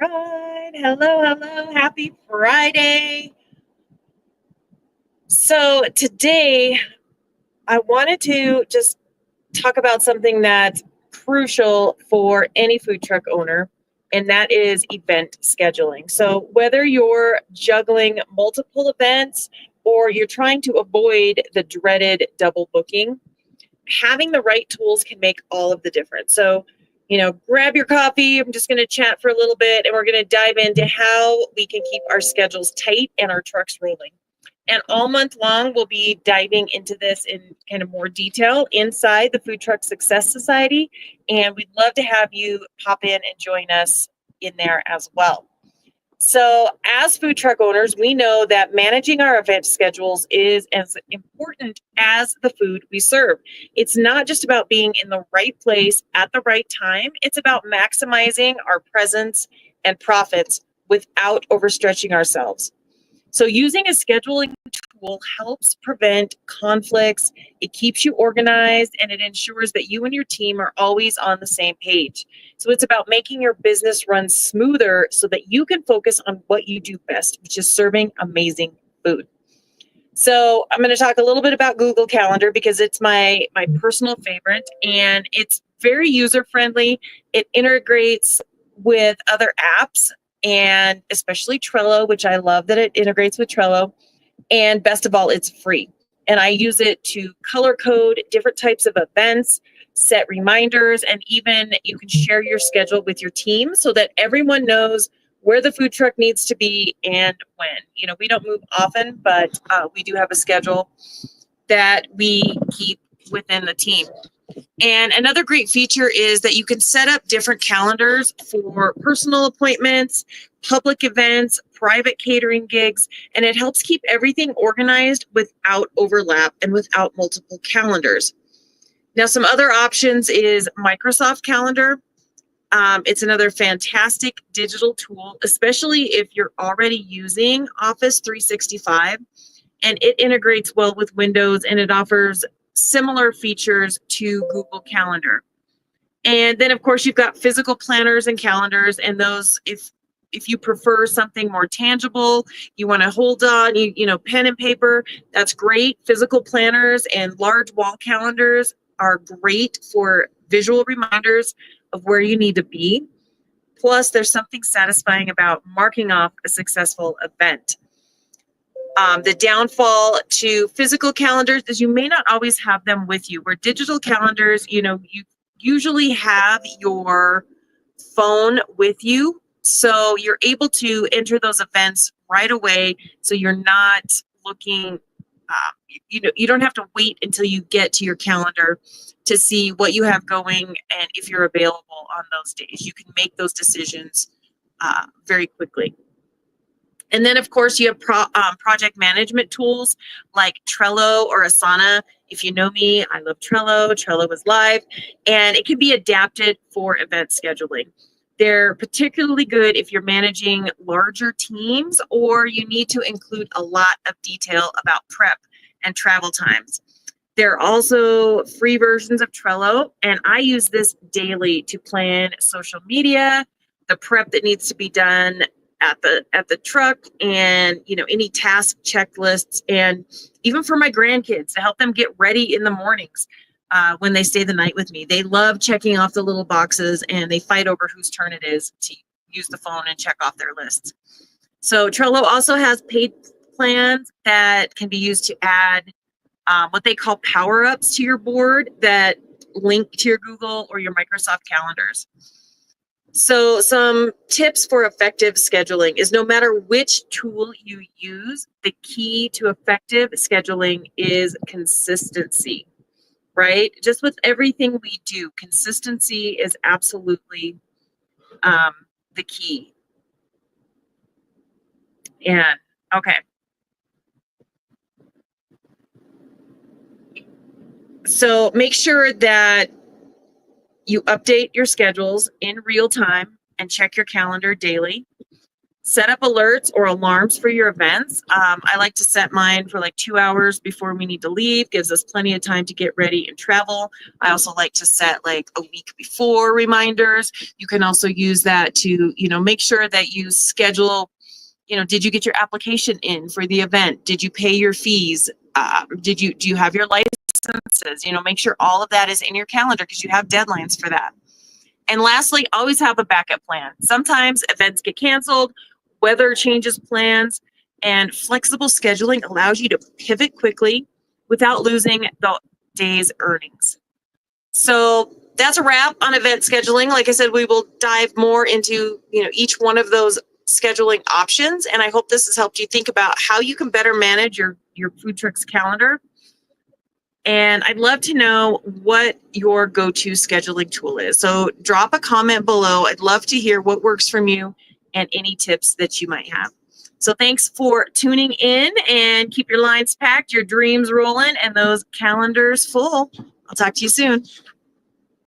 right. Hello. Happy Friday. So today I wanted to just talk about something that's crucial for any food truck owner, and that is event scheduling. So whether you're juggling multiple events or you're trying to avoid the dreaded double booking, having the right tools can make all of the difference. So, grab your coffee. I'm just going to chat for a little bit and we're going to dive into how we can keep our schedules tight and our trucks rolling. And all month long, we'll be diving into this in kind of more detail inside the Food Truck Success Society. And we'd love to have you pop in and join us in there as well. So as food truck owners, we know that managing our event schedules is as important as the food we serve. It's not just about being in the right place at the right time. It's about maximizing our presence and profits without overstretching ourselves. So using a scheduling tool helps prevent conflicts, it keeps you organized, and it ensures that you and your team are always on the same page. So it's about making your business run smoother so that you can focus on what you do best, which is serving amazing food. So I'm going to talk a little bit about Google Calendar because it's my personal favorite, and it's very user friendly. It integrates with other apps, and especially Trello, which I love that it integrates with Trello. And best of all, it's free. And I use it to color code different types of events, set reminders, and even you can share your schedule with your team so that everyone knows where the food truck needs to be and when. We don't move often, but we do have a schedule that we keep within the team. And another great feature is that you can set up different calendars for personal appointments, public events, private catering gigs, and it helps keep everything organized without overlap and without multiple calendars. Now, some other options is Microsoft Calendar. It's another fantastic digital tool, especially if you're already using Office 365, and it integrates well with Windows, and it offers similar features to Google Calendar. And then, of course, you've got physical planners and calendars, and those, if you prefer something more tangible, you want to hold on, pen and paper, that's great. Physical planners and large wall calendars are great for visual reminders of where you need to be. Plus, there's something satisfying about marking off a successful event. The downfall to physical calendars is you may not always have them with you. Where digital calendars, you usually have your phone with you. So you're able to enter those events right away. So you're not looking, you don't have to wait until you get to your calendar to see what you have going and if you're available on those days. You can make those decisions very quickly. And then, of course, you have project management tools like Trello or Asana. If you know me, I love Trello. Trello is live, and it can be adapted for event scheduling. They're particularly good if you're managing larger teams or you need to include a lot of detail about prep and travel times. There are also free versions of Trello, and I use this daily to plan social media, the prep that needs to be done at the truck, and any task checklists, and even for my grandkids to help them get ready in the mornings when they stay the night with me. They love checking off the little boxes, and they fight over whose turn it is to use the phone and check off their lists. So Trello also has paid plans that can be used to add what they call power-ups to your board that link to your Google or your Microsoft calendars. So some tips for effective scheduling is no matter which tool you use, the key to effective scheduling is consistency, right? Just with everything we do, consistency is absolutely the key. And okay. So make sure that you update your schedules in real time and check your calendar daily. Set up alerts or alarms for your events. I like to set mine for like 2 hours before we need to leave. Gives us plenty of time to get ready and travel. I also like to set like a week before reminders. You can also use that to, make sure that you schedule, did you get your application in for the event? Did you pay your fees? Do you have your licenses? Make sure all of that is in your calendar because you have deadlines for that. And lastly, always have a backup plan. Sometimes events get canceled, weather changes plans, and flexible scheduling allows you to pivot quickly without losing the day's earnings. So that's a wrap on event scheduling. Like I said, we will dive more into, each one of those scheduling options. And I hope this has helped you think about how you can better manage your food truck's calendar. And I'd love to know what your go-to scheduling tool is. So drop a comment below. I'd love to hear what works from you and any tips that you might have. So thanks for tuning in, and keep your lines packed, your dreams rolling, and those calendars full. I'll talk to you soon.